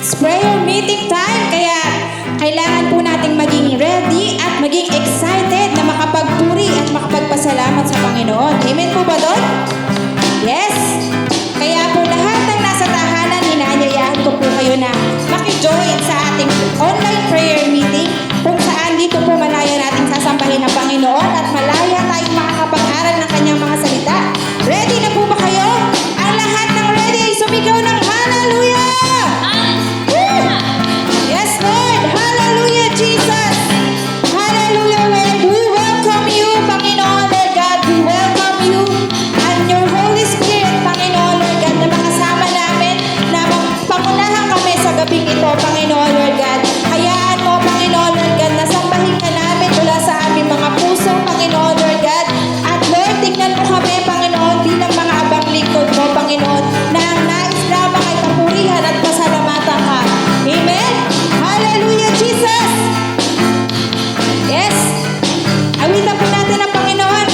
It's prayer meeting time, kaya kailangan po nating maging ready at maging excited na makapagpuri at makapagpasalamat sa Panginoon. Amen po ba doon? Yes! Kaya po lahat ng nasa tahanan, inaanyayahan ko po kayo na makijoin sa ating online prayer meeting kung saan dito po malaya nating sasambahin ang Panginoon at malaya tayong makakapag-aral ng kanyang mga salita. Ready na po ba kayo? Ang lahat ng ready ay sumigaw ng hallelujah! Yes, Lord! Hallelujah, Jesus! Hallelujah, Lord! We welcome you, Panginoon, Lord God. We welcome you and your Holy Spirit, Panginoon, Lord God, na makasama namin, na pangunahan kami sa gabing ito, Panginoon, Lord God. Hayaan mo, Panginoon, Lord God, na sambahin ka namin mula sa aming mga puso, Panginoon, Lord God. At Lord, tingnan mo kami, Panginoon, bilang mga abang lingkod mo, Panginoon, na ang nais lamang ay papurihan at pasalamatan ka. Amen? Hallelujah, Jesus! Yes! Awitan po natin ang Panginoon.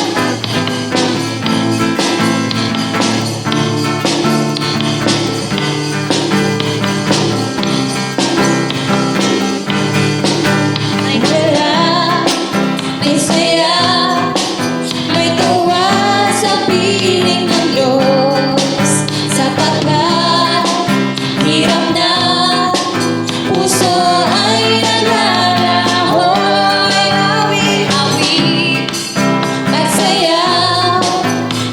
May gala, may saya, may tuwa sa piling ng Diyos. Sapagkat hirap na puso ay naglalahoy. Awit, magsayaw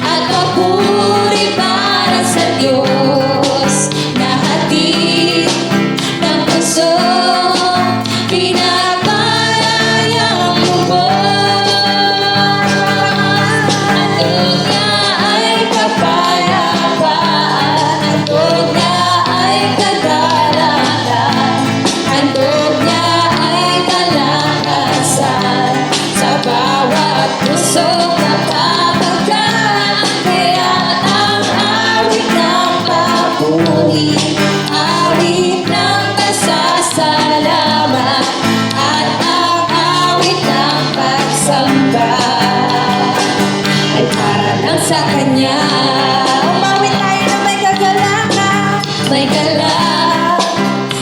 at papuri para sa Diyos. Nahatid ng puso, pinagpalayang lubos. Handog niya ay kapayapaan, handog niya ay kagalakan, handog niya ay kalakasan sa bawat pusong napapagkaan. Kaya't ang awit ng papuri, awit ng pasasalamat, at ang awit ng pagsamba ay para lang sa Kanya. Umawit tayo na may kagalakan, may galak,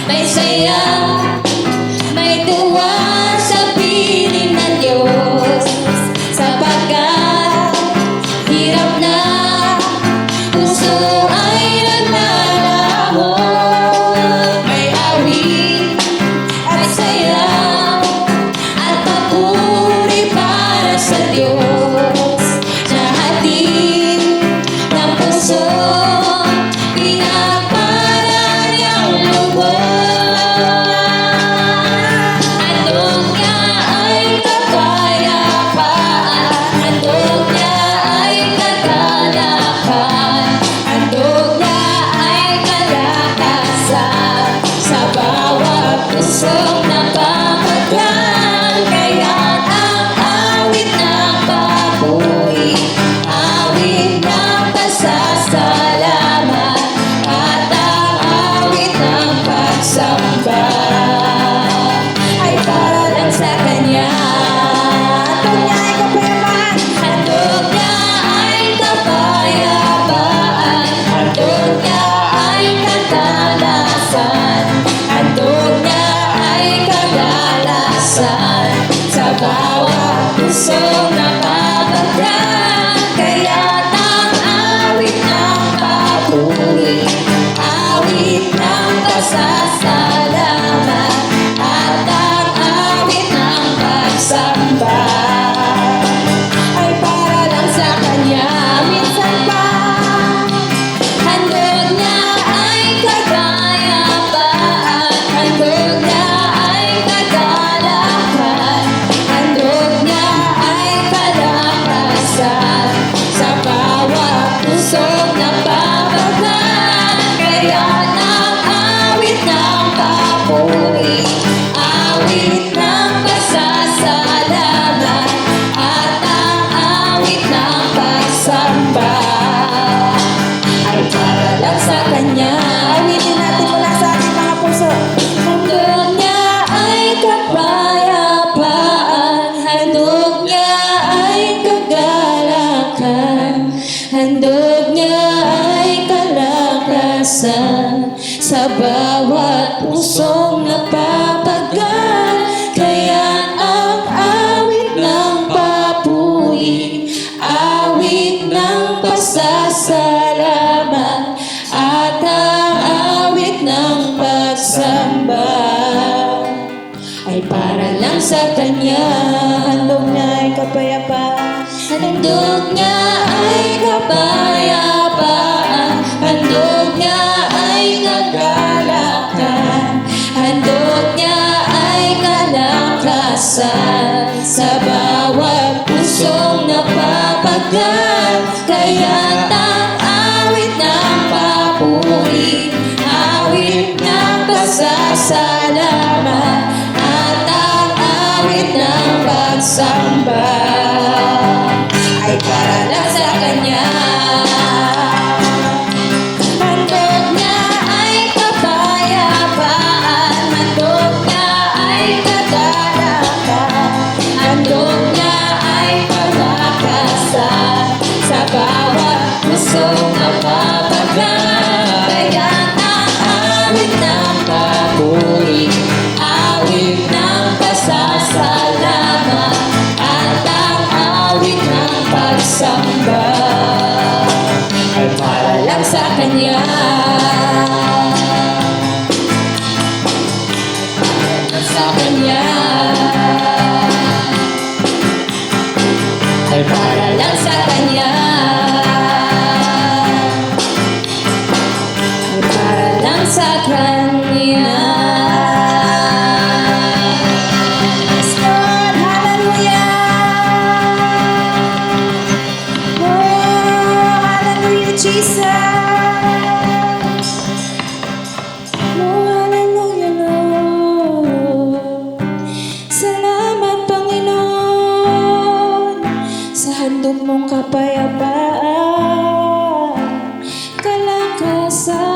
may saya, may tuwa sa piling ng Diyos. Sapagkat hirap na puso ay naglalahon. May awit at saya at papuri para sa Diyos. Nahatid ng puso, pinagpalayang lubos. Handog niya ay kapayapaan, handog niya ay kagalakan, handog niya ay kalakasan sa bawat pusong napapagaan. Kaya't ang awit ng papuri, awit ng pasasalamat, at ang awit ng pagsamba ay para lang sa Kanya. Handog niya ay kapayapaan, handog niya ay kagalasan, handog niya ay kagalasan sa bawat pusong napapagaan. Kaya't ang awit ng papuri, awit ng pasasalamat, at ang awit ng pagsamba ay para lang sa Kanya. Minsan pa, handog niya ay kagayapaan, handog niya ay kagalakan, handog niya ay kalakasan sa bawat pusong napapagaan. Kaya't ang awit ng papuri, awit ng pasasalamat, at ang awit ng pagsamba ay para lang sa Kanya. Awitin natin mula sa ating mga puso. Handog niya ay kapayapaan, handog niya ay kagalakan, handog niya ay kalakasan sa bawat pusong napapagal, kaya ang awit ng papuri, awit ng pasasalamat, at ang awit ng pagsamba ay para lang sa Kanya. Handog niya ay kapayapaan, handog niya ay kapayapaan, handog niya ay kagalakan, handog niya ay kalakasan sa bawat pusong napapagal, kaya ang awit ng papuri, awit ng pasasalamat, at ang awit ng pagsamba ay para lang sa Kanya. Handog niya ay kapayapaan, handog niya ay kagalakan, handog niya ay kalakasan sa bawat pusong napapagal, kaya ang awit ng papuri, awit ng pasasalamat, at ang awit ng pagsamba ay para lang sa Kanya. Sa Kanya ay para lang sa Kanya, ay para lang sa Kanya. Yes, Lord, hallelujah. Oh, hallelujah, Jesus. Oh, hallelujah, Lord. Salamat, Panginoon, sa handog mong kapayapaan, kalakasan.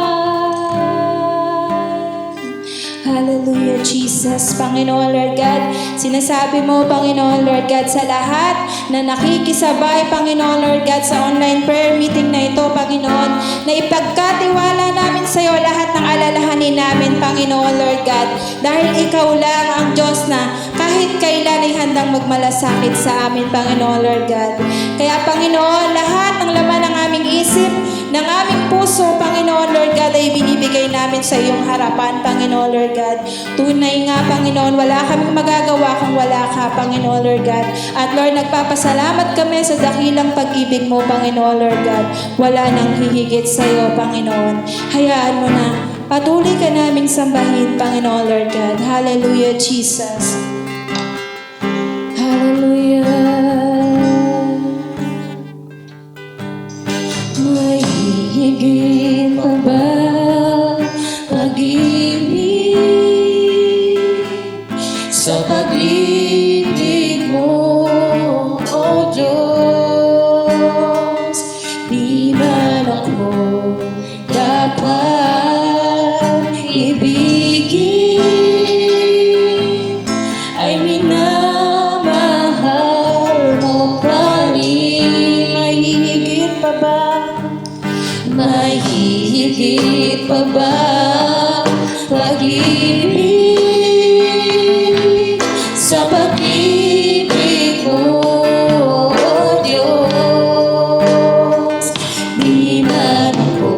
Hallelujah, Jesus. Panginoon, Lord God, sinasabi mo, Panginoon, Lord God, sa lahat na nakikisabay, Panginoon, Lord God, sa online prayer meeting na ito, Panginoon, na ipagkatiwala namin sa iyo lahat ng alalahanin namin, Panginoon, Lord God, dahil ikaw lang ang Diyos na kahit kailan ay handang magmalasakit sa amin, Panginoon, Lord God. Kaya, Panginoon, lahat ng laman ng aming isip, ng aming puso, Panginoon, Lord God, ay binibigay namin sa iyong harapan, Panginoon, Lord God. Tunay nga, Panginoon, wala kaming magagawa kung wala ka, Panginoon, Lord God. At Lord, nagpapasalamat kami sa dakilang pag-ibig mo, Panginoon, Lord God. Wala nang hihigit sa iyo, Panginoon. Hayaan mo na patuloy ka naming sambahin, Panginoon, Lord God. Hallelujah, Jesus. Hallelujah. May higit pa ba pag-ibig sa pag-ibig mo, O Diyos? Di man ako dapat ibigin, ay minamahal mo pa rin. May higit pa ba? May higit pa ba pag-ibig sa pag-ibig mo, O Diyos? Di man ako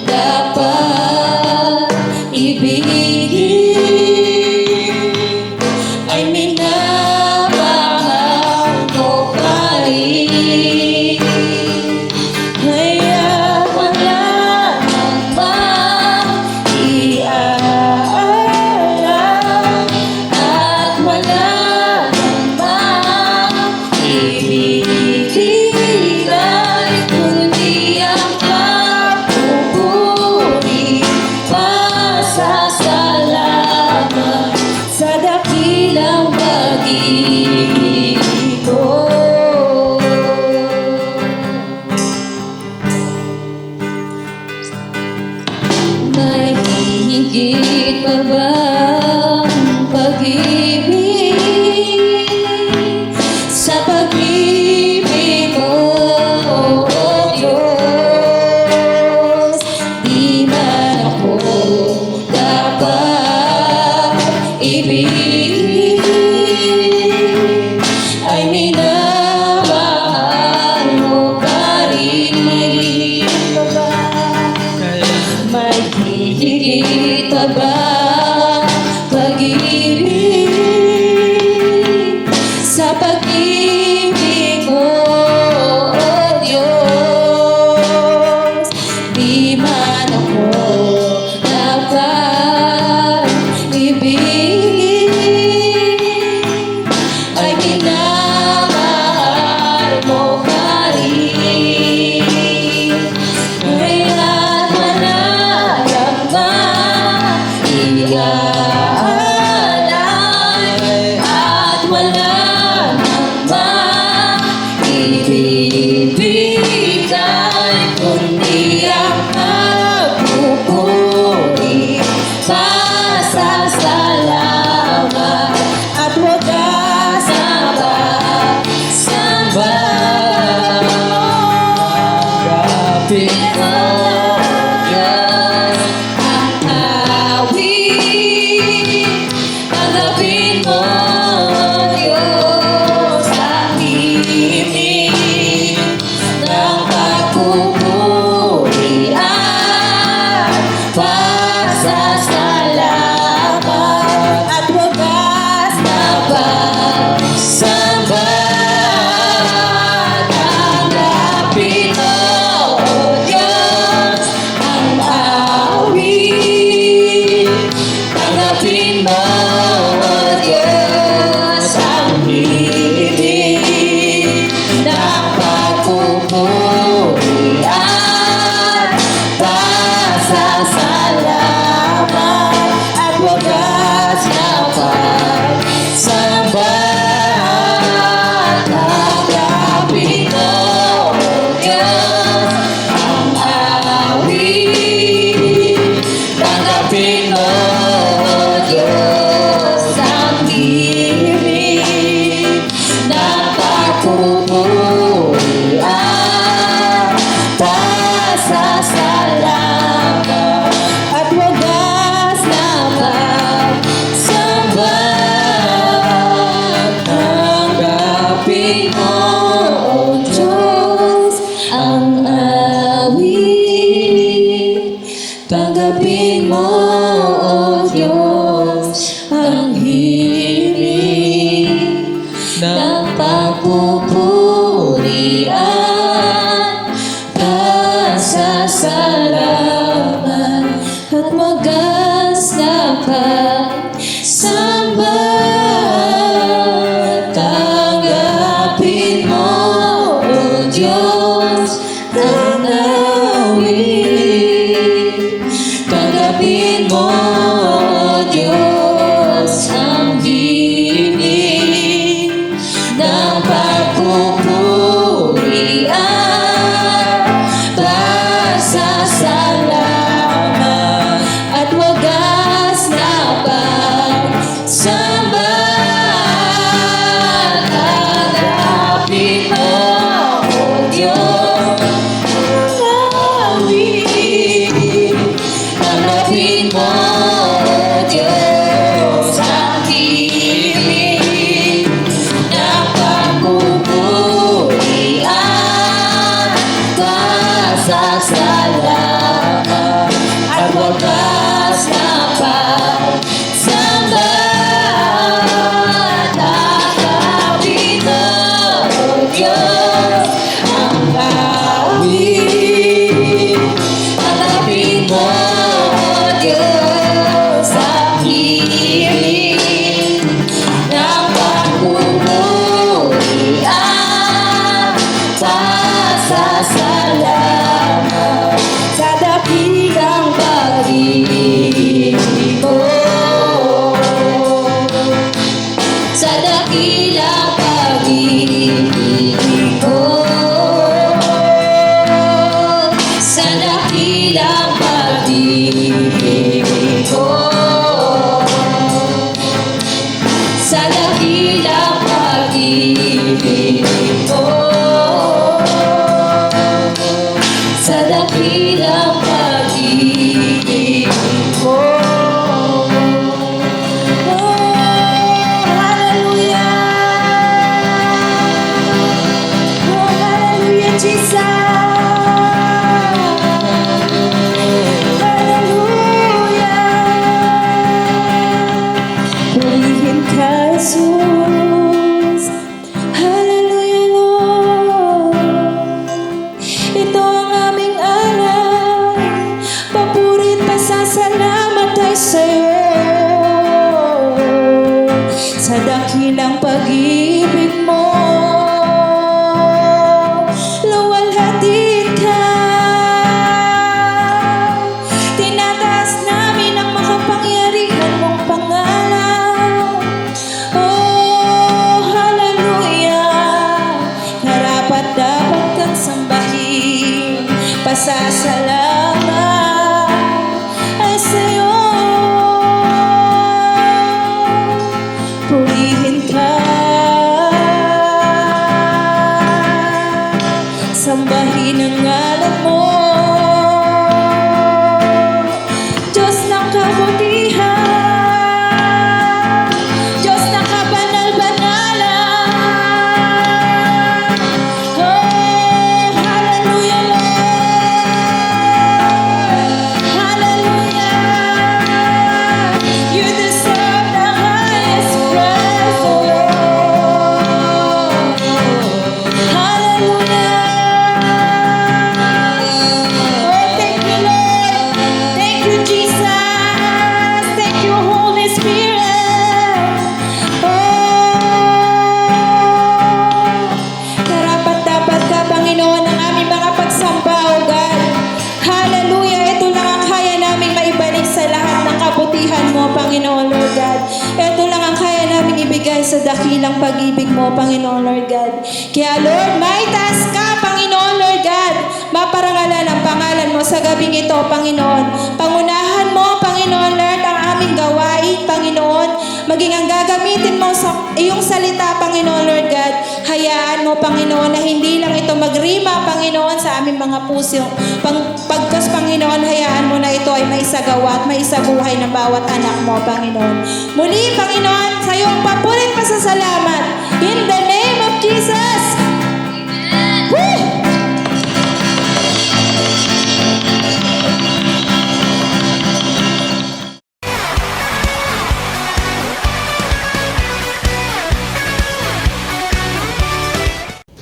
dapat ibigin, ay minamahal mo pa rin. Kaya wala nang maiaalam, at wala nang maibibigay, kundi ang papupuri, pasasalamat, kalayaan at wala namang ibibigay kundi ang pagpupuri, pasasalamat at wagas na pagsamba. Tanggapin mo, Diyos, ang awit. Tanggapin mo, Diyos, ang himig ng pagpupuri at pasasalamat at wagas na pagsamba. Tanggapin mo, Diyos, ang awit. Tanggapin mo, Diyos, ang himig ng pagpupuri at pasasalamat at wagas na pagsamba. Tanggapin mo, Diyos, ang awit. Tanggapin mo, Diyos, ang himig ng pagpupuri at pasasalamat at wagas na pagsamba. Tanggapin mo, Diyos, ang awit. Tanggapin mo, Diyos, ang himig ng pagpupuri at pasasalamat at wagas na pagsamba. Tanggapin mo, Diyos, ang awit. Tanggapin mo, Diyos, ang himig ng pagpupuri at pasasalamat at wagas na pagsamba. Tanggapin mo, Diyos, ang awit. Tanggapin mo, Diyos, ang himig ng pagpupuri at pasasalamat at wagas na pagsamba. Tanggapin mo, Diyos, ang awit. Tanggapin mo, Diyos, ang himig ng pagpupuri at pasasalamat sa dakilang pag-ibig mo. Sa dakilang pag-ibig mo. Sa dakilang pag-ibig mo. Sa dakilang pag-ibig mo. Sa dakilang pag-ibig mo. Hallelujah! Hallelujah, Jesus! Hallelujah! Purihin ka, Jesus. Hallelujah, Lord. Ito ang aming alay. Papuri at pasasalamat ay sa'yo. Sa dakilang pag-ibig mo, luwalhatin ka. Tinataas namin ang makapangyarihan pasasalamat ay sa'yo. Purihin ka, sambahin ang ngalan mo, Diyos ng kabutihan, Diyos ng kabanal-banalan. Oh, hallelujah, Lord. Hallelujah. You deserve the highest praise, oh Lord. Hallelujah. Oh, thank you, Lord. Thank you, Jesus. Thank you, Holy Spirit. Oh, karapat-dapat ka, Panginoon, ang aming mga pagsamba, O God. Hallelujah. Ito lang ang kaya namin maibalik sa lahat ng kabutihan mo, Panginoon, Lord God. Ito lang ang kaya namin ibigay sa dakilang pag-ibig mo, Panginoon, Lord God. Kaya, Lord, may taas ka, Panginoon, Lord God. Maparangalan ang pangalan mo sa gabing ito, Panginoon. Pangunahan mo, Panginoon, Lord, ang aming gawain, Panginoon. Maging ang gagamitin mo sa iyong salita, Panginoon, Lord God. Hayaan mo, Panginoon, na hindi lang ito magrima, Panginoon, sa aming mga puso. Pagkos, Panginoon, hayaan mo na ito ay maisagawa at maisabuhay ng bawat anak mo, Panginoon. Muli, Panginoon, sa iyong papulit pasasalamat. In the name of Jesus. Woo!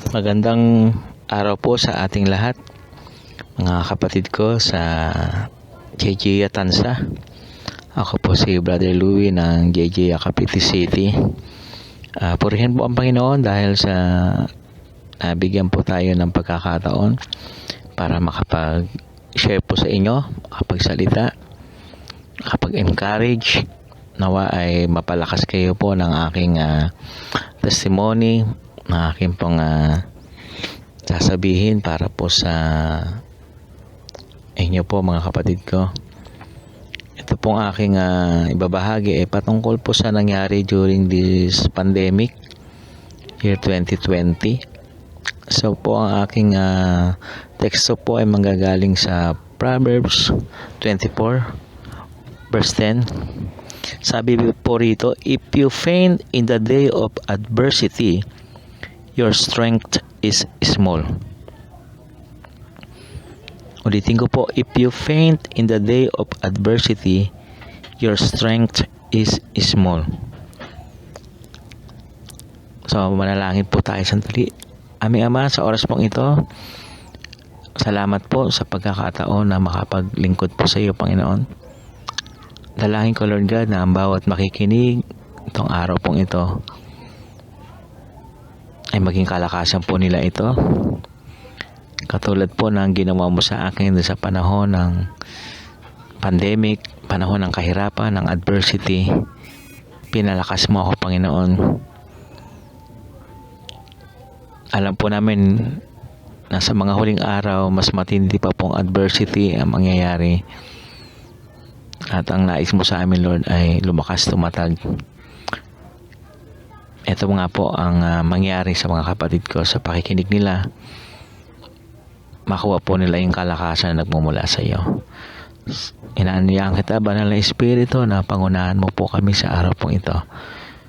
Magandang araw po sa ating lahat, mga kapatid ko sa JJ Atansa. Ako po si Brother Louie ng JJ Cavite City. Purihin po ang Panginoon dahil sa bigyan po tayo ng pagkakataon para makapag-share po sa inyo, makapagsalita, makapag-encourage. Nawa ay mapalakas kayo po ng aking testimony, na aking pong sasabihin para po sa inyo po, mga kapatid ko. Ito pong aking ibabahagi patungkol po sa nangyari during this pandemic year 2020. So po ang aking teksto po ay manggagaling sa Proverbs 24 verse 10. Sabi po rito, if you faint in the day of adversity, your strength is small. Ulitin ko po, if you faint in the day of adversity, your strength is small. So, manalangin po tayo sandali. Aming Ama, sa oras pong ito, salamat po sa pagkakataon na makapaglingkod po sa iyo, Panginoon. Dalangin ko, Lord God, na ang bawat makikinig itong araw pong ito ay maging kalakasan po nila ito. Katulad po ng ginawa mo sa akin sa panahon ng pandemic, panahon ng kahirapan, ng adversity. Pinalakas mo ako, Panginoon. Alam po namin na sa mga huling araw, mas matindi pa pong adversity ang mangyayari. At ang nais mo sa amin, Lord, ay lumakas, tumatag. Ito nga po ang mangyari sa mga kapatid ko sa pakikinig nila. Makuha po nila yung kalakasan na nagmumula sa iyo. Inaanyayahan kita, Banal na Espiritu, na pangunahan mo po kami sa araw pong ito.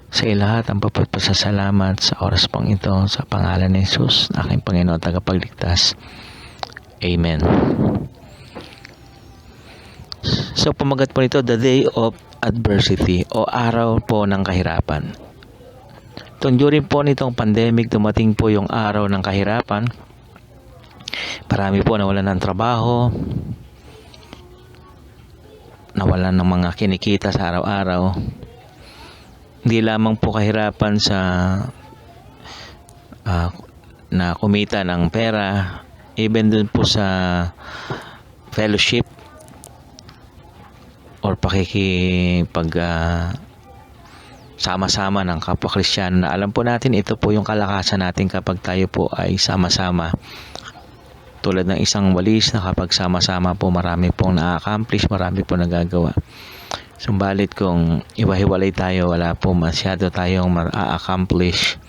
Sa ilahat ang papasalamat sa oras pong ito, sa pangalan ni Jesus, aking Panginoon tagapagligtas. Amen. So pamagat po nito, the day of adversity, o araw po ng kahirapan. During po nitong pandemic, dumating po yung araw ng kahirapan. Marami po nawalan ng trabaho, nawalan ng mga kinikita sa araw-araw. Hindi lamang po kahirapan sa na kumita ng pera, even dun po sa fellowship or sama-sama ng kapwa Kristiyano, na alam po natin ito po yung kalakasan natin kapag tayo po ay sama-sama tulad ng isang walis na kapag sama-sama po marami pong na-accomplish, marami po nagagawa. Sumbalit kung iwahiwalay tayo, wala po masyado tayong ma-accomplish.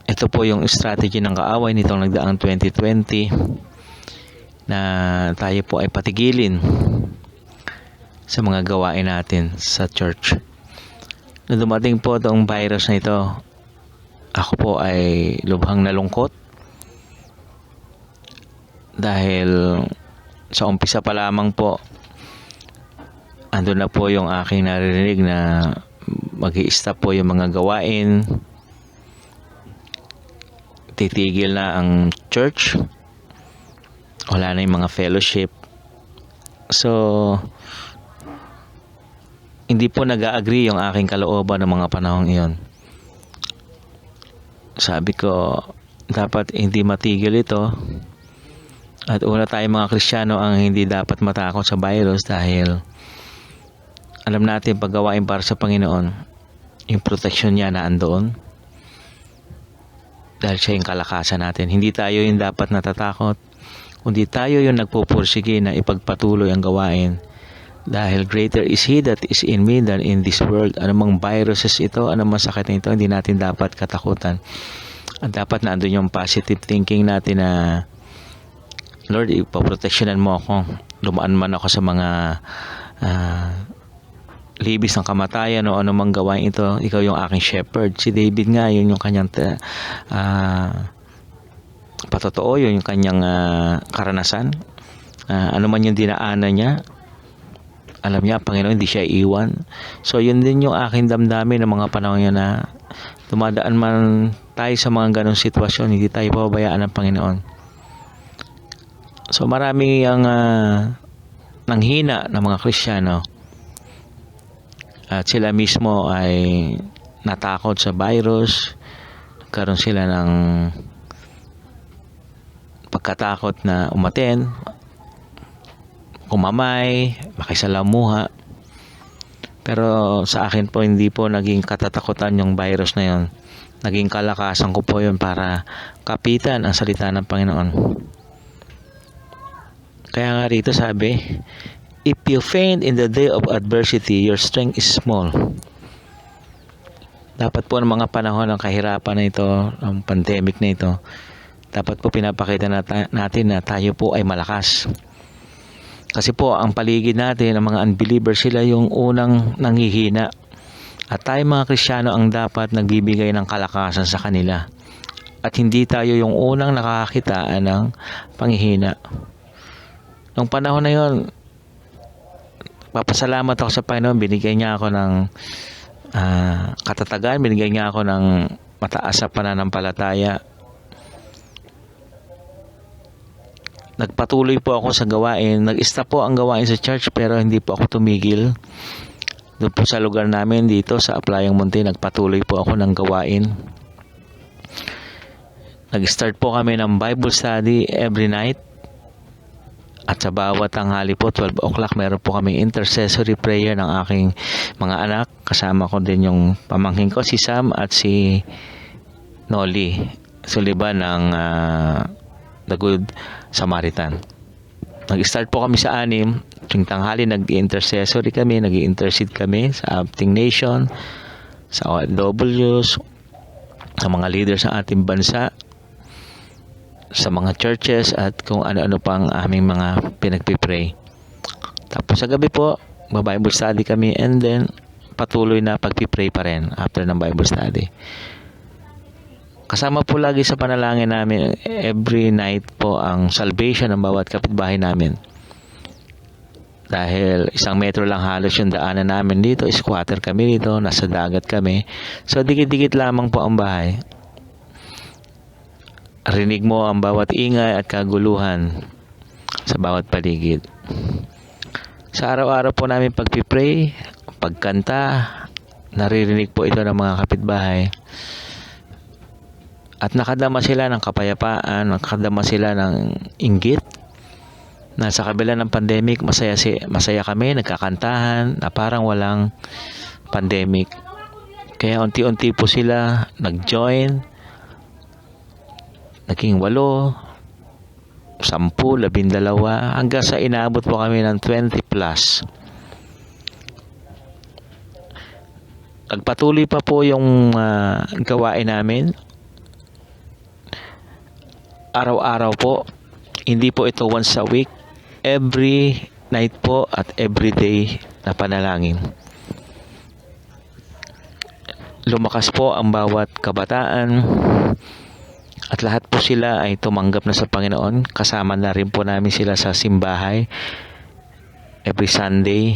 Ito po yung strategy ng kaaway nitong nagdaang 2020 na tayo po ay patigilin sa mga gawain natin sa church. Nung dumating po itong virus na ito, ako po ay lubhang nalungkot dahil sa umpisa pa lamang po andun na po yung aking naririnig na mag-i-stop po yung mga gawain, titigil na ang church, wala na yung mga fellowship. So hindi po nag-agree yung aking kalooban ng mga panahong iyon. Sabi ko, dapat hindi matigil ito. At una tayong mga Kristiyano ang hindi dapat matakot sa virus dahil alam natin pag gawain para sa Panginoon, yung protection niya na andoon. Dahil siya yung kalakasan natin. Hindi tayo yung dapat natatakot. Kundi tayo yung nagpupursige na ipagpatuloy ang gawain. Dahil greater is He that is in me than in this world. Anumang viruses ito, anumang sakit nito, hindi natin dapat katakutan. At dapat na andun yung positive thinking natin na Lord, ipaproteksyonan mo ako. Dumaan man ako sa mga libis ng kamatayan o anumang gawain ito, ikaw yung aking shepherd. Si David nga, yun yung kanyang patotoo, yun yung kanyang karanasan. Ano man yung dinaanan niya, alam niya, Panginoon, hindi siya iwan. So, yun din yung aking damdamin ng mga panahon yun na dumadaan man tayo sa mga ganong sitwasyon, hindi tayo pababayaan ng Panginoon. So, marami ang nanghina ng mga Kristiyano. At sila mismo ay natakot sa virus. Karon sila ng pagkatakot na umaten, kumamay, makisalamuha. Pero sa akin po, hindi po naging katatakutan yung virus na yon. Naging kalakasan ko po yun para kapitan ang salita ng Panginoon. Kaya nga rito sabi, if you faint in the day of adversity, your strength is small. Dapat po ng mga panahon ng kahirapan na ito, ng pandemic na ito, dapat po pinapakita natin na tayo po ay malakas. Kasi po, ang paligid natin, ang mga unbelievers, sila yung unang nanghihina. At tayo mga Kristiyano ang dapat nagbibigay ng kalakasan sa kanila. At hindi tayo yung unang nakakakitaan ng panghihina. Nung panahon na yon, papasalamat ako sa Panginoon, binigyan niya ako ng katatagan, binigyan niya ako ng mataas sa pananampalataya. Nagpatuloy po ako sa gawain, nag-stop po ang gawain sa church pero hindi po ako tumigil. Doon po sa lugar namin dito sa Aplayang Monte, nagpatuloy po ako ng gawain. Nag-start po kami ng Bible study every night. At sa bawat tanghali po, 12 o'clock, meron po kami intercessory prayer ng aking mga anak. Kasama ko din yung pamangkin ko, si Sam at si Noli Suliban ng The Good Samaritan. Nag-start po kami sa 6. Tuwing tanghali, nag-intercessory kami, nag-intercede kami sa Abting Nation, sa OFWs, sa mga leaders ng ating bansa, sa mga churches at kung ano-ano pang aming mga pinagpipray. Tapos sa gabi po, Bible study kami and then patuloy na pagpipray pa rin after ng Bible study. Kasama po lagi sa panalangin namin every night po ang salvation ng bawat kapitbahay namin. Dahil 1 metro lang halos yung daanan namin dito, squatter kami dito, nasa dagat kami. So dikit-dikit lamang po ang bahay. Rinig mo ang bawat ingay at kaguluhan sa bawat paligid. Sa araw-araw po namin pagpipray, pagkanta, naririnig po ito ng mga kapitbahay. At nakadama sila ng kapayapaan, nakadama sila ng inggit. Na sa kabila ng pandemic, masaya kami, nagkakantahan, na parang walang pandemic. Kaya unti-unti po sila nag-join. naging 8, 10, 12, hanggang sa inabot po kami ng 20 plus. Nagpatuloy pa po yung gawain namin. Araw-araw po, hindi po ito once a week, every night po at every day na panalangin. Lumakas po ang bawat kabataan at lahat po sila ay tumanggap na sa Panginoon. Kasama na rin po namin sila sa simbahay every Sunday.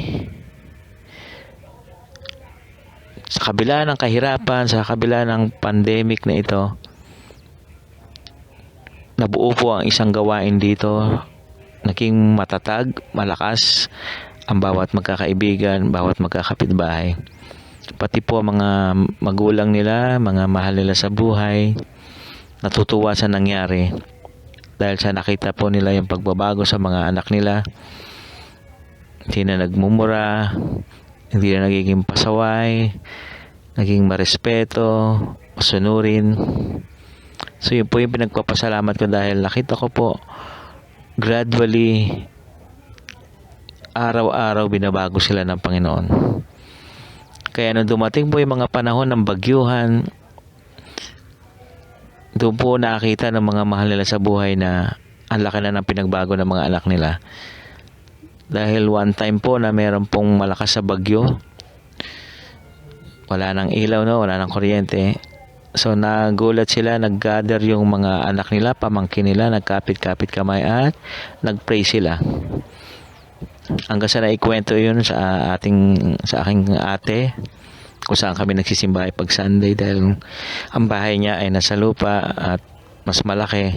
Sa kabila ng kahirapan, sa kabila ng pandemic na ito, nabuo po ang isang gawain dito. Naging matatag, malakas ang bawat magkakaibigan, bawat magkakapitbahay. Pati po mga magulang nila, mga mahal nila sa buhay, natutuwa sa nangyari. Dahil sa nakita po nila yung pagbabago sa mga anak nila. Hindi na nagmumura, hindi na nagiging pasaway, naging marespeto, masunurin. So yun po yung pinagpapasalamat ko dahil nakita ko po gradually araw-araw binabago sila ng Panginoon. Kaya nung dumating po yung mga panahon ng bagyuhan, doon po nakakita ng mga mahal nila sa buhay na ang laki na ng pinagbago ng mga anak nila. Dahil one time po na meron pong malakas sa bagyo, wala nang ilaw, no? Wala nang kuryente. So nagulat sila, nag-gather yung mga anak nila, pamangkin nila, nagkapit-kapit kamay at nag-pray sila. Hanggang sa naikwento yun sa aking ate kung saan kami nagsisimbahay pag Sunday dahil ang bahay niya ay nasa lupa at mas malaki.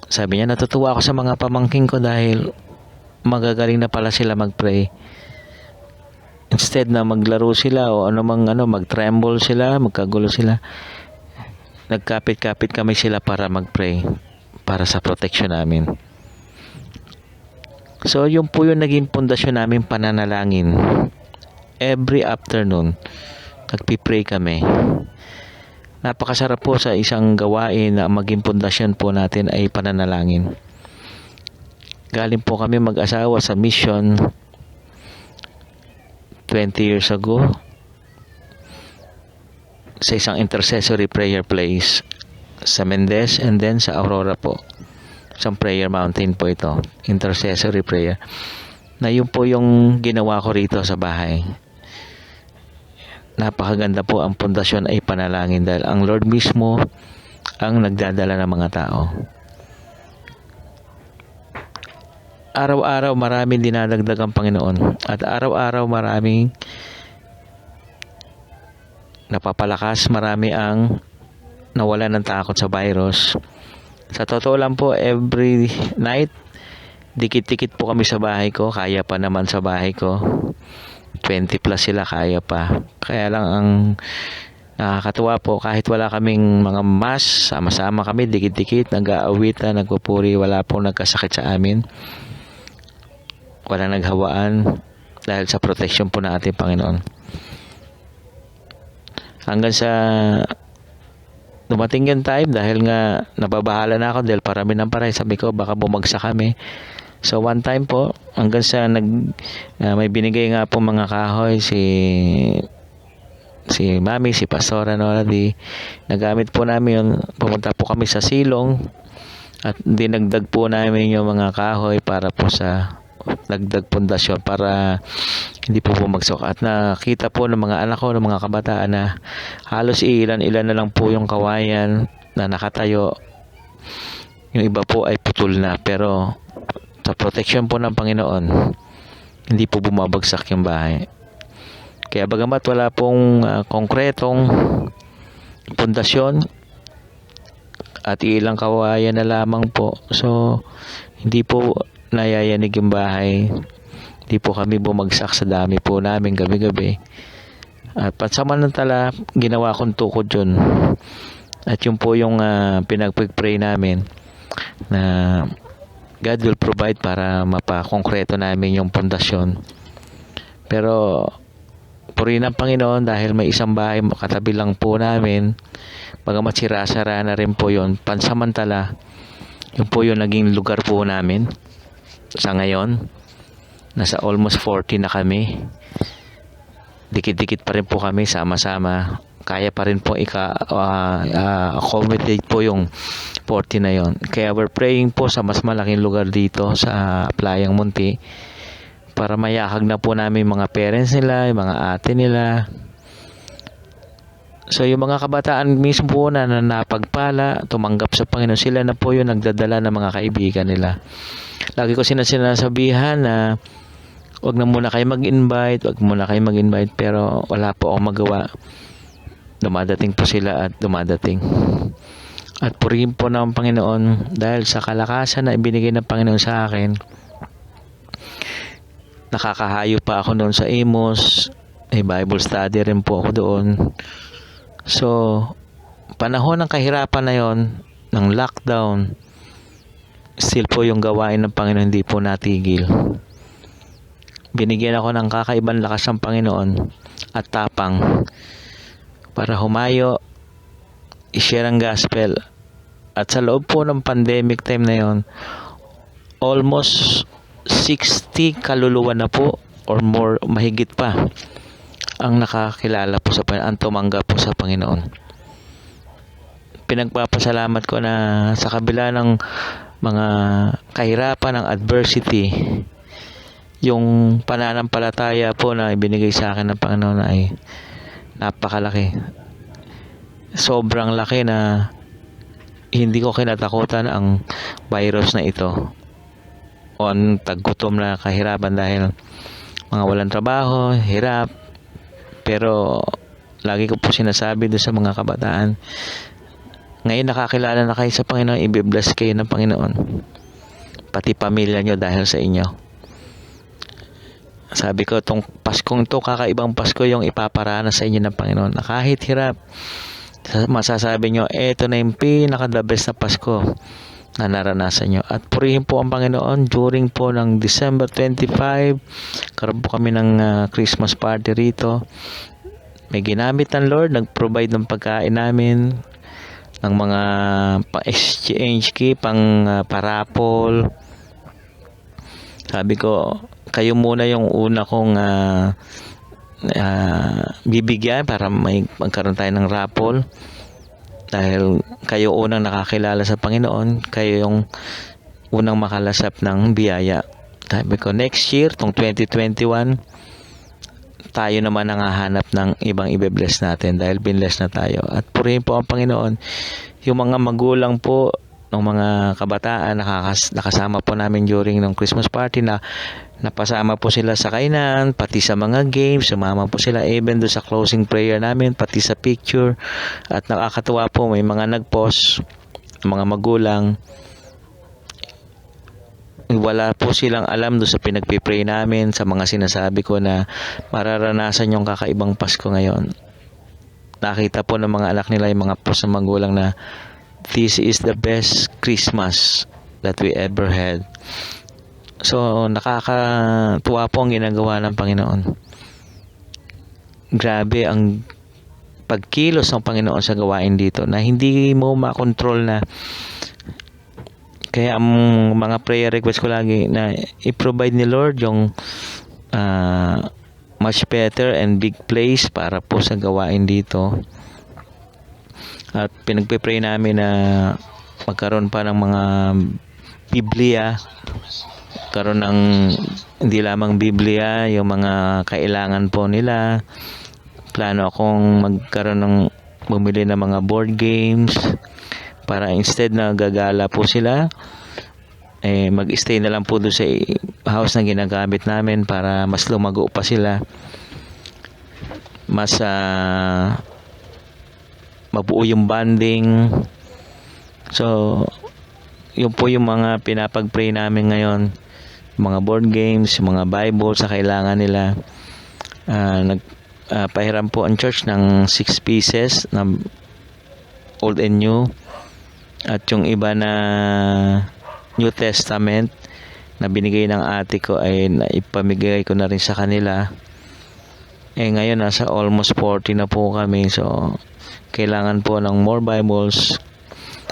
Sabi niya, natutuwa ako sa mga pamangkin ko dahil magagaling na pala sila mag-pray. Instead na maglaro sila o mag-tremble sila, magkagulo sila, nagkapit-kapit kami sila para mag-pray para sa protection namin. So yun po yung naging pundasyon namin pananalangin. Every afternoon nagpipray kami. Napakasarap po sa isang gawain na maging pundasyon po natin ay pananalangin. Galing po kami mag-asawa sa mission 20 years ago sa isang intercessory prayer place sa Mendez and then sa Aurora po. Isang prayer mountain po ito, intercessory prayer. Na yun po yung ginawa ko rito sa bahay. Napakaganda po, ang pundasyon ay panalangin dahil ang Lord mismo ang nagdadala ng mga tao. Araw-araw maraming dinadagdag ang Panginoon at araw-araw maraming napapalakas, marami ang nawala ng takot sa virus. Sa totoo lang po, every night dikit-dikit po kami sa bahay ko, kaya pa naman sa bahay ko. 20 plus sila, kaya pa. Kaya lang ang nakakatuwa po, kahit wala kaming mga mass, sama-sama kami, dikit-dikit, nag-aawitan, nagpupuri, wala pong nagkasakit sa amin. Wala naghawaan dahil sa protection po ng ating Panginoon. Hanggang sa dumating yung time dahil nga nababahala na ako dahil parami ng paray. Sabi ko baka bumagsak kami. So one time po hanggang sa may binigay nga po mga kahoy si Mami, si Pastora Nora, nagamit po namin yun. Pumunta po kami sa silong at dinagdag po namin yung mga kahoy para po sa dagdag pundasyon para hindi po bumagsak. At nakita po ng mga anak ko, ng mga kabataan na halos ilan na lang po yung kawayan na nakatayo. Yung iba po ay putol na, pero sa protection po ng Panginoon hindi po bumabagsak yung bahay. Kaya bagamat wala pong konkretong pundasyon at ilang kawayan na lamang po, so hindi po nayayanig yung bahay. Hindi po kami bumagsak sa dami po namin gabi-gabi. At pansamantala, ginawa kong tukod yun. At yun po yung pinag-pray namin na God will provide para mapakongkreto namin yung pundasyon. Pero purihin ang Panginoon dahil may isang bahay katabi lang po namin. Bagamat sira-sara na rin po yun, pansamantala, yun po yung naging lugar po namin. Sa ngayon, nasa almost 40 na kami. Dikit-dikit pa rin po kami, sama-sama. Kaya pa rin po accommodate po yung 40 na yon. Kaya we're praying po sa mas malaking lugar dito sa Playang Munti para mayahag na po namin mga parents nila, yung mga ate nila. So yung mga kabataan mismo po na napagpala, tumanggap sa Panginoon, sila na po yung nagdadala ng mga kaibigan nila. Lagi ko sinasabihan na wag na muna kayo mag-invite, pero wala po akong magawa. Dumadating po sila at dumadating. At purihin po ng Panginoon dahil sa kalakasan na ibinigay ng Panginoon sa akin. Nakakahayo pa ako noon sa Amos. May Bible study rin po ako doon. So, panahon ng kahirapan na yon, ng lockdown, still po yung gawain ng Panginoon hindi po natigil. Binigyan ako ng kakaibang lakas ng Panginoon at tapang para humayo, i-share ang gospel. At sa loob po ng pandemic time na yon, almost 60 kaluluwa na po or more, mahigit pa ang nakakilala po sa Panginoon, ang tumanggap po sa Panginoon. Pinagpapasalamat ko na sa kabila ng mga kahirapan, ng adversity, yung pananampalataya po na ibinigay sa akin ng Panginoon ay napakalaki. Sobrang laki na hindi ko kinatakutan ang virus na ito o ang taggutom na kahirapan dahil mga walang trabaho, hirap. Pero lagi ko po sinasabi doon sa mga kabataan, ngayon nakakilala na kayo sa Panginoon, i-bless kayo ng Panginoon, pati pamilya nyo dahil sa inyo. Sabi ko, itong Paskong to, kakaibang Pasko yung ipaparana sa inyo ng Panginoon, na kahit hirap, masasabi nyo, eto na yung pinaka-the best na Pasko na naranasan nyo. At purihin po ang Panginoon during po ng December 25. Karoon po kami ng Christmas party rito. May ginamit ng Lord, nag-provide ng pagkain namin, ng mga pa-exchange key, parapol. Sabi ko, kayo muna yung una kong bibigyan para magkaroon tayo ng raffle. Dahil kayo unang nakakilala sa Panginoon, kayo yung unang makalasap ng biyaya. Sabi ko, next year, tong 2021, tayo naman ang hahanap ng ibang ibe-bless natin dahil binless na tayo. At purihin po ang Panginoon. Yung mga magulang po ng mga kabataan, nakasama po namin during ng Christmas party na napasama po sila sa kainan, pati sa mga games, sumama po sila even do sa closing prayer namin, pati sa picture. At nakakatuwa po, may mga nag-post, mga magulang, wala po silang alam do sa pinagpipray namin, sa mga sinasabi ko na mararanasan yung kakaibang Pasko ngayon. Nakita po ng mga anak nila, yung mga post ng magulang na this is the best Christmas that we ever had. So, nakakatuwa po ang ginagawa ng Panginoon. Grabe ang pagkilos ng Panginoon sa gawain dito na hindi mo makontrol na. Kaya ang mga prayer request ko lagi na i-provide ni Lord yung much better and big place para po sa gawain dito. At pinagpipray namin na magkaroon pa ng mga Biblia, karoon ng hindi lamang Biblia, yung mga kailangan po nila. Plano akong magkaroon ng bumili ng mga board games para instead na gagala po sila, mag-stay na lang po doon sa house na ginagamit namin para mas lumago pa sila, mas mabuo yung bonding. So yun po yung mga pinapag-pray namin ngayon, mga board games, mga Bible sa kailangan nila. Pahiram po ang church ng 6 pieces na Old and New, at yung iba na New Testament na binigay ng ate ko ay ipamigay ko na rin sa kanila. Ngayon nasa almost 40 na po kami. So kailangan po ng more Bibles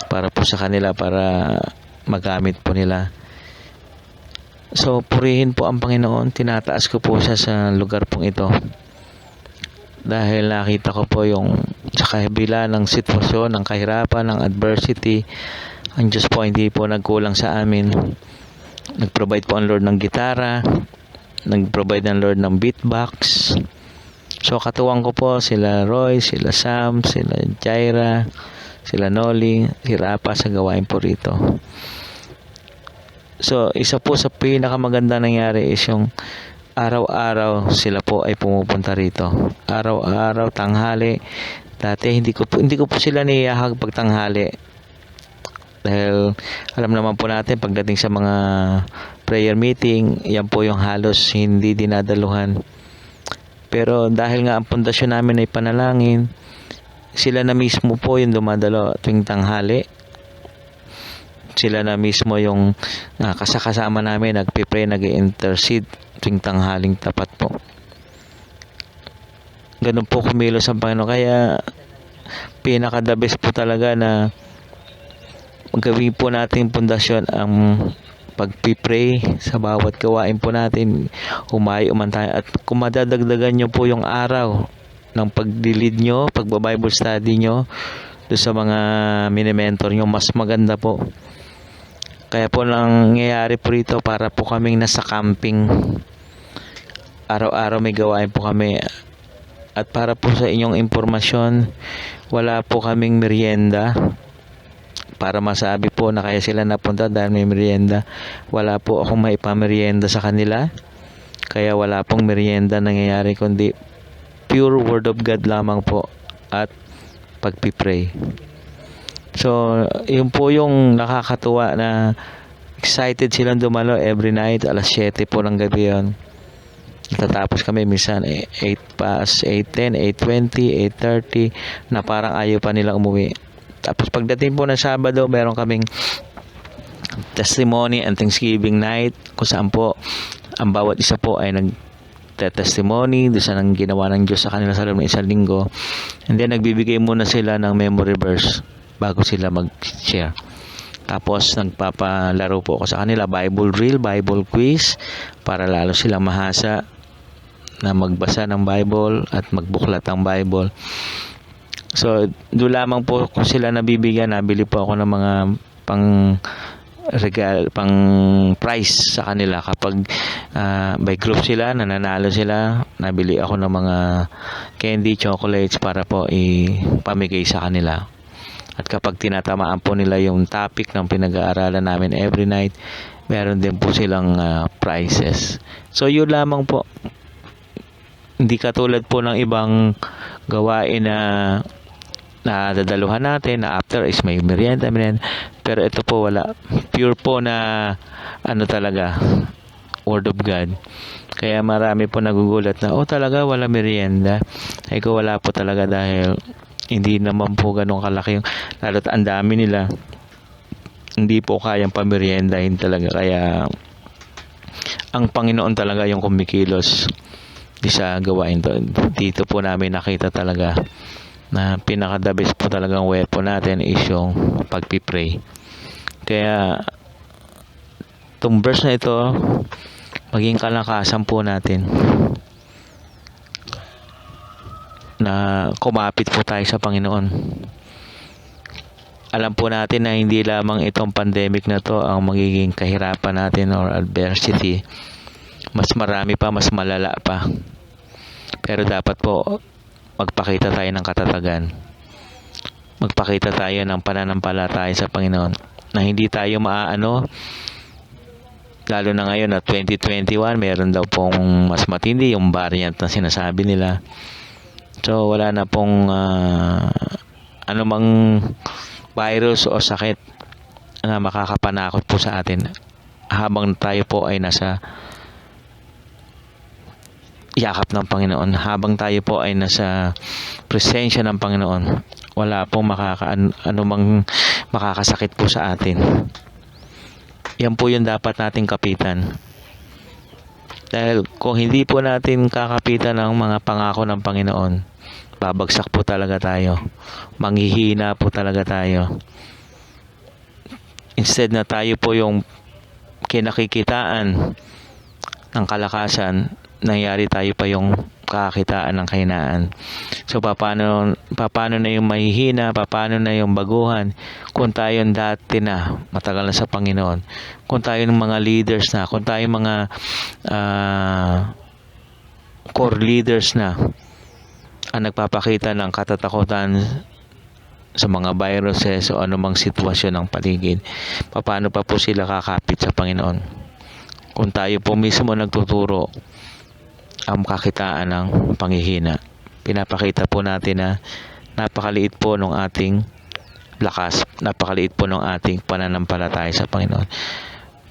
para po sa kanila, para magamit po nila. So purihin po ang Panginoon. Tinataas ko po siya sa lugar pong ito. Dahil nakita ko po yung sa kabila ng sitwasyon, ng kahirapan, ng adversity, ang Diyos po hindi po nagkulang sa amin. Nag-provide po ang Lord ng gitara, nag-provide ang Lord ng beatbox. So katuwang ko po sila Roy, sila Sam, sila Jaira, sila Noli, si Rapa sa gawain po rito. So isa po sa pinakamaganda nangyari is yung araw-araw sila po ay pumupunta rito. Araw-araw, tanghali. Dati hindi ko po sila niyahag pag tanghali. Dahil alam naman po natin pagdating sa mga prayer meeting, yan po yung halos hindi dinadaluhan. Pero dahil nga ang pundasyon namin ay panalangin, sila na mismo po yung dumadalo tuwing tanghali. Sila na mismo yung kasama namin, nagpipray, nag-intercede tuwing tanghaling tapat po. Ganun po kumilos ang Panginoon. Kaya pinaka-the best po talaga na gawin po natin pundasyon ang pagpipray sa bawat gawain po natin. Umay-uman tayo. At kung madadagdagan nyo po yung araw ng pag-lead nyo, pagba-Bible study nyo, doon sa mga mini-mentor nyo, mas maganda po. Kaya po nangyayari po rito para po kaming nasa camping. Araw-araw may gawain po kami. At para po sa inyong impormasyon, wala po kaming merienda. Para masabi po na kaya sila napunta dahil may merienda. Wala po akong maipamerienda sa kanila. Kaya wala pong merienda nangyayari, kundi pure word of God lamang po at pagpipray. So, yun po yung nakakatuwa na excited silang dumalo every night. Alas 7 po ng gabi yun. Natatapos kami minsan 8 past 8:10, 8:20, 8:30 na parang ayaw pa nila umuwi. Tapos pagdating po ng Sabado, meron kaming testimony and Thanksgiving night kung saan po ang bawat isa po ay nag-testimony doon sa nang ginawa ng Diyos sa kanila sa loob ng isang linggo. And then nagbibigay muna sila ng memory verse bago sila mag-share. Tapos nagpapalaro po ako sa kanila, Bible drill, Bible quiz, para lalo silang mahasa na magbasa ng Bible at magbuklat ng Bible. So, doon lamang po kung sila nabibigyan, nabili po ako ng mga pang prize sa kanila. Kapag by group sila, nananalo sila, nabili ako ng mga candy, chocolates para po ipamigay sa kanila. At kapag tinatamaan po nila yung topic ng pinag-aaralan namin every night, meron din po silang prizes. So yun lamang po. Hindi katulad po ng ibang gawain na dadaluhan natin na after is may merienda. Pero ito po wala. Pure po na talaga, Word of God. Kaya marami po nagugulat na, talaga wala merienda. Ay ko wala po talaga dahil hindi naman po ganun kalaki yung, lalo't ang dami nila, hindi po kayang pameriendahin talaga. Kaya ang Panginoon talaga yung kumikilos di sa gawain to. Dito po namin nakita talaga na pinaka-the best po talagang weapon natin is yung pagpipray. Kaya itong verse na ito, maging kalakasan po natin na kumapit po tayo sa Panginoon. Alam po natin na hindi lamang itong pandemic na to ang magiging kahirapan natin or adversity. Mas marami pa, mas malala pa. Pero dapat po magpakita tayo ng katatagan. Magpakita tayo ng pananampalataya sa Panginoon na hindi tayo lalo na ngayon na 2021, meron daw pong mas matindi yung variant na sinasabi nila. So wala na pong anumang virus o sakit na makakapanakot po sa atin habang tayo po ay nasa yakap ng Panginoon, habang tayo po ay nasa presensya ng Panginoon. Wala pong anumang makakasakit po sa atin. Yan po yung dapat nating kapitan. Dahil kung hindi po natin kakapitan ng mga pangako ng Panginoon, babagsak po talaga tayo. Manghihina po talaga tayo. Instead na tayo po yung kinakikitaan ng kalakasan, nangyari tayo pa yung kakakitaan ng kahinaan. So paano na yung mahihina, paano na yung baguhan kung tayo dati na matagal na sa Panginoon, kung tayo ng mga leaders na, kung tayo mga core leaders na ang nagpapakita ng katatakutan sa mga viruses o anumang sitwasyon ng paligid, paano pa po sila kakapit sa Panginoon kung tayo po mismo nagtuturo ang kakitaan ng panghihina? Pinapakita po natin na napakaliit po ng ating lakas, napakaliit po ng ating pananampalataya sa Panginoon.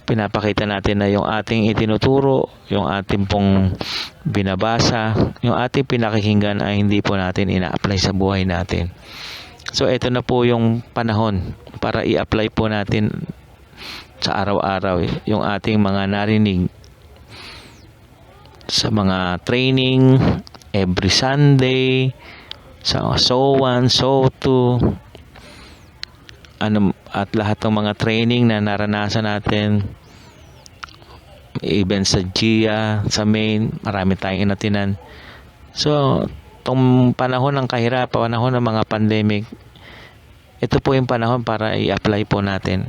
Pinapakita natin na yung ating itinuturo, yung ating pong binabasa, yung ating pinakikinggan ay hindi po natin ina-apply sa buhay natin. So ito na po yung panahon para i-apply po natin sa araw-araw yung ating mga narinig sa mga training every Sunday, sa so 1, so 2, at lahat ng mga training na naranasan natin, even sa GIA, sa main, marami tayong inatinan. So, itong panahon ng kahirapan, panahon ng mga pandemic, ito po yung panahon para i-apply po natin,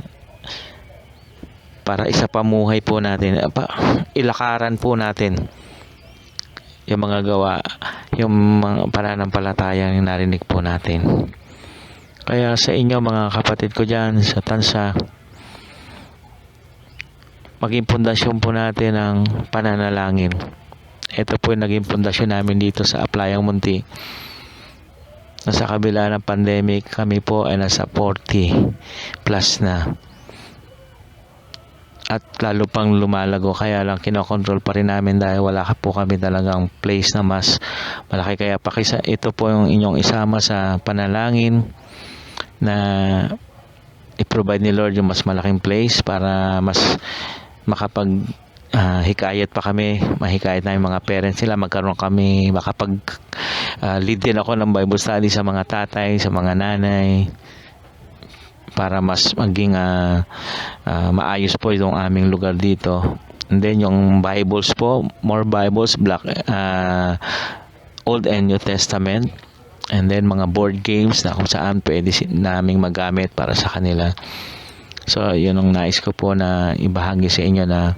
para isa pamuhay po natin, ilakaran po natin yung mga gawa, yung mga pananampalatayang narinig po natin. Kaya sa inyo mga kapatid ko dyan sa Tansa, maging pundasyon po natin ang pananalangin. Ito po yung naging pundasyon namin dito sa Aplayang Munti. Nasa kabila ng pandemic, kami po ay nasa 40 plus na. At lalo pang lumalago, kaya lang kinokontrol pa rin namin dahil wala po kami talagang place na mas malaki. Kaya ito po yung inyong isama sa panalangin na i-provide ni Lord yung mas malaking place para mas makapag hikayat pa kami, mahikayat na yung mga parents nila, magkaroon kami, makapag lead din ako ng Bible study sa mga tatay, sa mga nanay, para mas maging maayos po itong aming lugar dito. And then yung Bibles po, more Bibles, Old and New Testament. And then mga board games na kung saan pwede naming magamit para sa kanila. So yun ang nais ko po na ibahagi sa inyo, na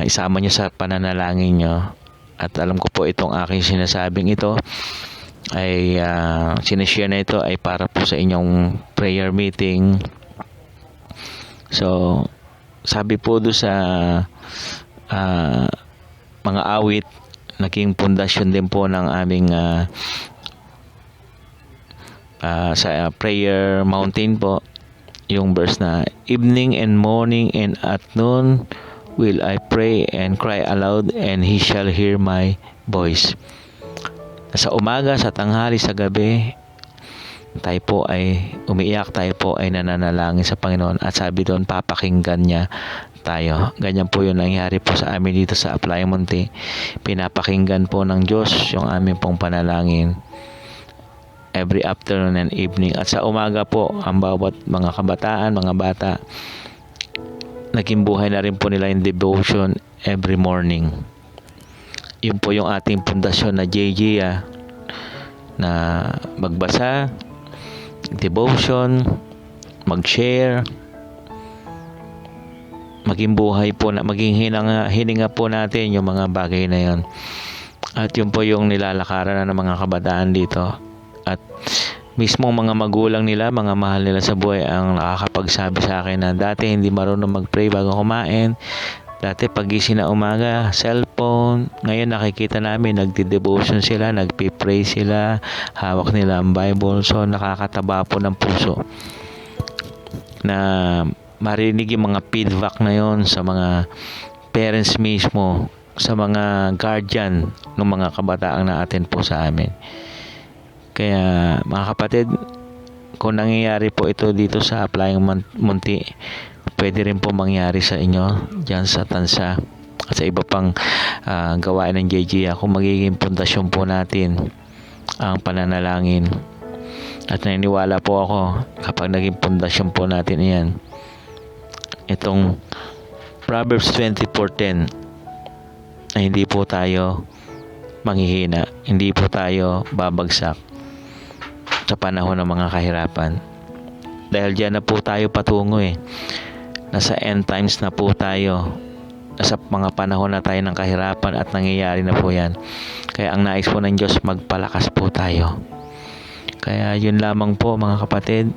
isama nyo sa pananalangin nyo. At alam ko po itong aking sinasabing ito ay sinishare na ito ay para po sa inyong prayer meeting. So sabi po doon sa mga awit, naging pundasyon din po ng aming sa prayer mountain po, yung verse na evening and morning and at noon will I pray and cry aloud, and He shall hear my voice. Sa umaga, sa tanghali, sa gabi, tayo po ay umiiyak, tayo po ay nananalangin sa Panginoon, at sabi doon, papakinggan niya tayo. Ganyan po yung nangyari po sa amin dito sa Aplayang Munti. Pinapakinggan po ng Diyos yung aming pong panalangin every afternoon and evening. At sa umaga po, ang bawat mga kabataan, mga bata, naging buhay na rin po nila yung devotion every morning. Yun po yung ating pundasyon na JJ, na magbasa, devotion, mag-share, maging buhay po, maging hininga po natin yung mga bagay na yun. At yun po yung nilalakaran ng mga kabataan dito. At mismong mga magulang nila, mga mahal nila sa buhay, ang nakakapagsabi sa akin na dati hindi marunong mag-pray bago kumain. Dati pagising na umaga, cellphone. Ngayon nakikita namin, nagdi-devotion sila, nagpi-pray sila, hawak nila ang Bible. So nakakataba po ng puso na marinig yung mga feedback na yon sa mga parents mismo, sa mga guardian ng mga kabataan na atin po sa amin. Kaya mga kapatid, kung nangyayari po ito dito sa Aplayang Munti, pwede rin po mangyari sa inyo dyan sa Tansa. at sa iba pang gawain ng JG, kung magiging pundasyon po natin ang pananalangin. At naniniwala po ako kapag naging pundasyon po natin iyan, itong Proverbs 24:10, na hindi po tayo manghihina, hindi po tayo babagsak sa panahon ng mga kahirapan. Dahil diyan na po tayo patungo Nasa end times na po tayo. Nasa mga panahon na tayo ng kahirapan at nangyayari na po yan. Kaya ang nais po ng Diyos, magpalakas po tayo. Kaya yun lamang po mga kapatid,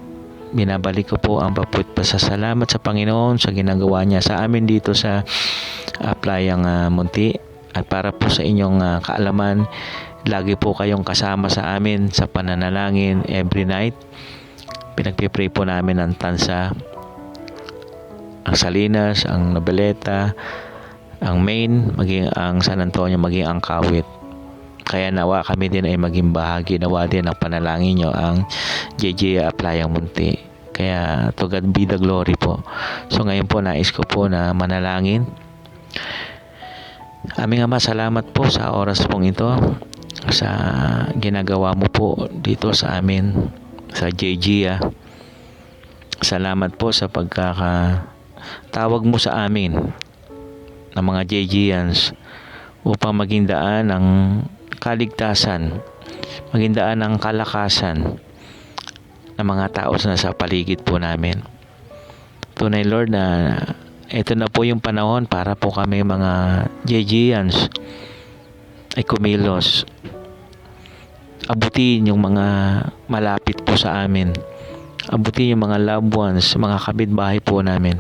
binabalik ko po ang paput pasasalamat sa Panginoon sa ginagawa niya sa amin dito sa Playang Munti. At para po sa inyong kaalaman, lagi po kayong kasama sa amin sa pananalangin every night. Pinagpipray po namin ang Tansa, ang Salinas, ang Noveleta, ang Maine, maging ang San Antonio, maging ang Kawit. Kaya nawa kami din ay maging bahagi, nawa din ang panalangin nyo ang JJ Playang Munti. Kaya to God be the glory po. So ngayon po nais ko po na manalangin. Aming Ama, salamat po sa oras pong ito, sa ginagawa mo po dito sa amin sa JG. Salamat po sa pagkakatawag mo sa amin ng mga JGians upang maging daan ng kaligtasan, maging daan ng kalakasan ng mga tao na sa paligid po namin. Tunay Lord na ito na po yung panahon para po kami mga JGians ay kumilos, abutin yung mga malapit po sa amin, abutin yung mga loved ones, mga kapitbahay po namin.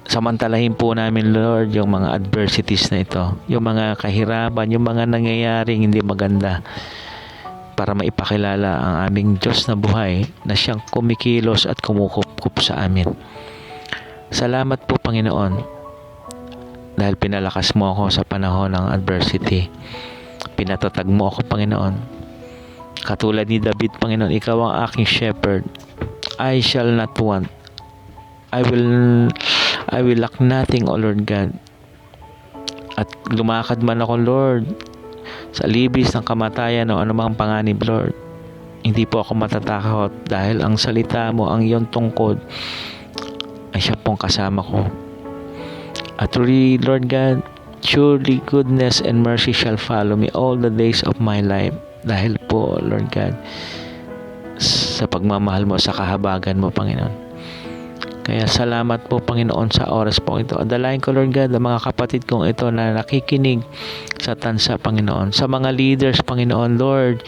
Samantalahin po namin Lord yung mga adversities na ito, yung mga kahirapan, yung mga nangyayaring hindi maganda, para maipakilala ang aming Diyos na buhay na siyang kumikilos at kumukup sa amin. Salamat po Panginoon dahil pinalakas mo ako sa panahon ng adversity. Pinatatag mo ako Panginoon. Katulad ni David Panginoon, ikaw ang aking shepherd. I shall not want. I will lack nothing, O Lord God. At lumakad man ako Lord sa libis ng kamatayan o anumang panganib Lord, hindi po ako matatakot dahil ang salita mo, ang iyong tungkod ay siya pong kasama ko. At truly Lord God, surely goodness and mercy shall follow me all the days of my life. Dahil po Lord God, sa pagmamahal mo, sa kahabagan mo Panginoon. Kaya salamat po Panginoon sa oras po ito. Adalain ko Lord God ang mga kapatid kong ito na nakikinig sa Tansa Panginoon. Sa mga leaders Panginoon Lord,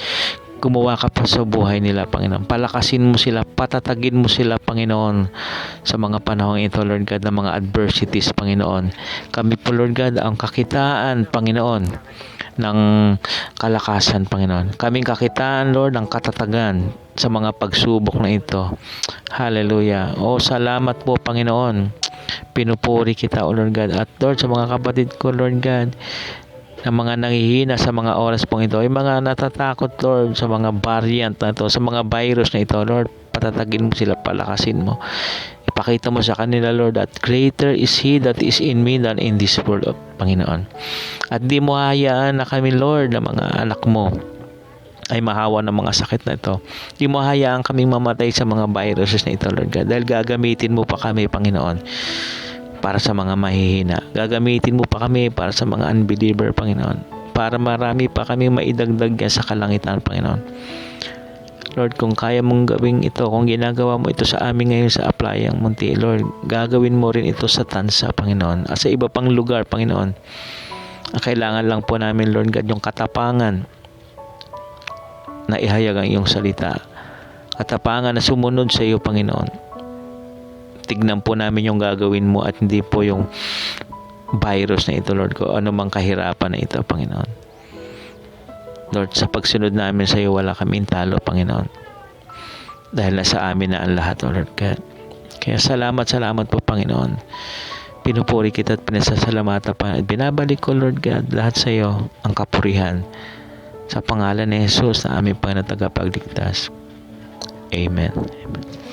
gumawa ka pa sa buhay nila Panginoon. Palakasin mo sila, patatagin mo sila Panginoon sa mga panahon ito Lord God ng mga adversities Panginoon. Kami po Lord God ang kakitaan Panginoon ng kalakasan Panginoon. Kaming kakitaan Lord ng katatagan sa mga pagsubok na ito. Hallelujah. O salamat po Panginoon. Pinupuri kita O Lord God. At Lord sa mga kapatid ko Lord God na mga nangihina sa mga oras pong ito, yung mga natatakot Lord sa mga variant na ito, sa mga virus na ito Lord, patatagin mo sila, palakasin mo. Ipakita mo sa kanila Lord that greater is He that is in me than in this world Panginoon. At di mo hayaan na kami Lord na mga anak mo ay mahawa ng mga sakit na ito. Di mo hayaan kaming mamatay sa mga viruses na ito Lord God, dahil gagamitin mo pa kami Panginoon para sa mga mahihina. Gagamitin mo pa kami para sa mga unbeliever Panginoon, para marami pa kami maidagdag yan sa kalangitan Panginoon. Lord, kung kaya mong gawin ito, kung ginagawa mo ito sa amin ngayon sa Playang Munti Lord, gagawin mo rin ito sa Tansa Panginoon at sa iba pang lugar Panginoon. Kailangan lang po namin Lord God yung katapangan na ihayag ang iyong salita, katapangan na sumunod sa iyo Panginoon. Tignan po namin yung gagawin mo at hindi po yung virus na ito Lord ko, anumang kahirapan na ito Panginoon. Lord, sa pagsunod namin sa iyo wala kaming talo Panginoon, dahil nasa amin na ang lahat O Lord God. Kaya salamat po Panginoon. Pinupuri kita at pinasasalamatan pa at binabalik ko Lord God lahat sa iyo ang kapurihan sa pangalan ni Jesus na aming Panginoon tagapagligtas. Amen. Amen.